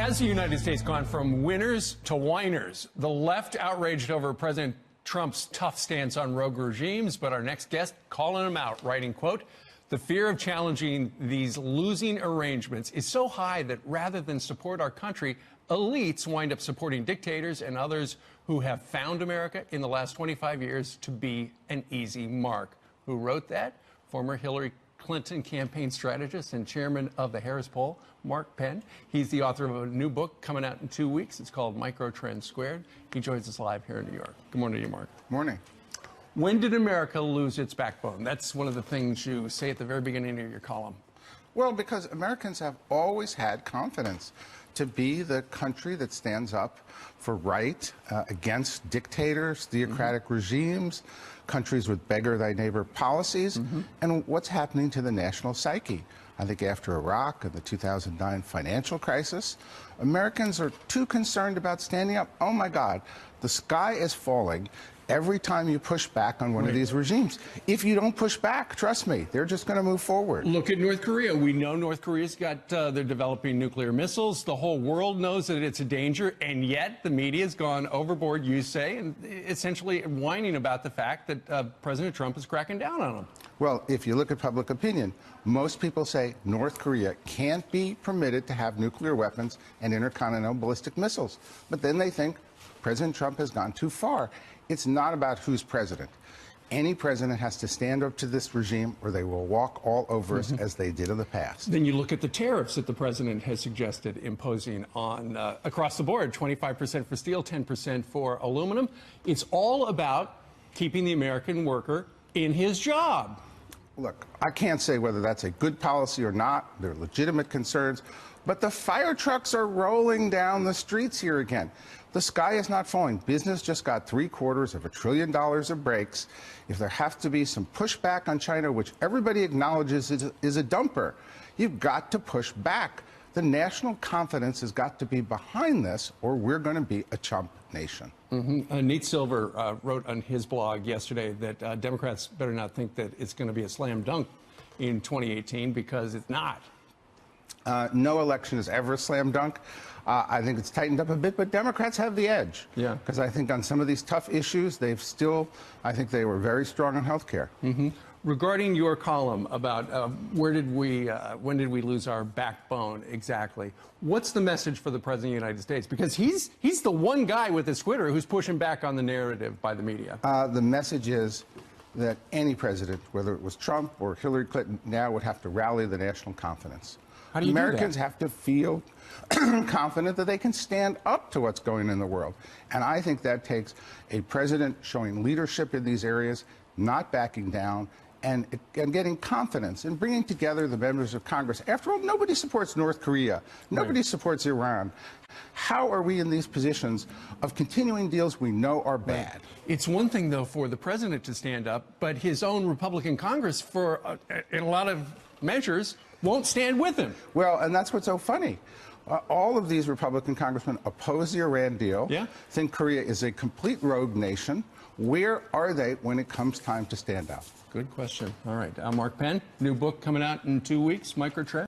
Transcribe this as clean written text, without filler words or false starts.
Has the United States gone from winners to whiners? The left outraged over President Trump's tough stance on rogue regimes, but our next guest calling him out, writing, quote, "The fear of challenging these losing arrangements is so high that rather than support our country, elites wind up supporting dictators and others who have found America in the last 25 years to be an easy mark." Who wrote that? Former Hillary Clinton campaign strategist and chairman of the Harris poll, Mark Penn. He's the author of a new book coming out in 2 weeks. It's called Microtrends Squared. He joins us live here in New York. Good morning to you, Mark. Morning. When did America lose its backbone? That's one of the things you say at the very beginning of your column. Well, because Americans have always had confidence to be the country that stands up for right against dictators, theocratic regimes, countries with beggar-thy-neighbor policies, and what's happening to the national psyche. I think after Iraq and the 2009 financial crisis, Americans are too concerned about standing up. Oh, my God, the sky is falling every time you push back on one of these regimes. If you don't push back, trust me, they're just going to move forward. Look at North Korea. We know North Korea's got, they're developing nuclear missiles. The whole world knows that it's a danger, and yet the media's gone overboard, you say, and essentially whining about the fact that President Trump is cracking down on them. Well, if you look at public opinion, most people say North Korea can't be permitted to have nuclear weapons and intercontinental ballistic missiles. But then they think President Trump has gone too far. It's not about who's president. Any president has to stand up to this regime or they will walk all over us as they did in the past. Then you look at the tariffs that the president has suggested imposing on across the board, 25% for steel, 10% for aluminum. It's all about keeping the American worker in his job. Look, I can't say whether that's a good policy or not. They're legitimate concerns. But the fire trucks are rolling down the streets here again. The sky is not falling. Business just got $750 billion of breaks. If there has to be some pushback on China, which everybody acknowledges is a dumper, you've got to push back. The national confidence has got to be behind this, or we're going to be a chump nation. Nate Silver wrote on his blog yesterday that Democrats better not think that it's going to be a slam dunk in 2018, because it's not. No election is ever a slam dunk. I think it's tightened up a bit, but Democrats have the edge. Yeah. Because I think on some of these tough issues, I think they were very strong on health care. Regarding your column about when did we lose our backbone exactly, what's the message for the President of the United States? Because he's the one guy with his Twitter who's pushing back on the narrative by the media. The message is that any president, whether it was Trump or Hillary Clinton, now would have to rally the national confidence. How do you do that? Americans have to feel confident that they can stand up to what's going on in the world. And I think that takes a president showing leadership in these areas, not backing down, and getting confidence and bringing together the members of Congress. After all, nobody supports North Korea. Nobody supports Iran. How are we in these positions of continuing deals we know are bad? It's one thing, though, for the president to stand up, but his own Republican Congress, in a lot of measures, won't stand with him. Well, and that's what's so funny. All of these Republican congressmen oppose the Iran deal, think Korea is a complete rogue nation. Where are they when it comes time to stand up? Good question. All right. Mark Penn, new book coming out in 2 weeks, Microtrends.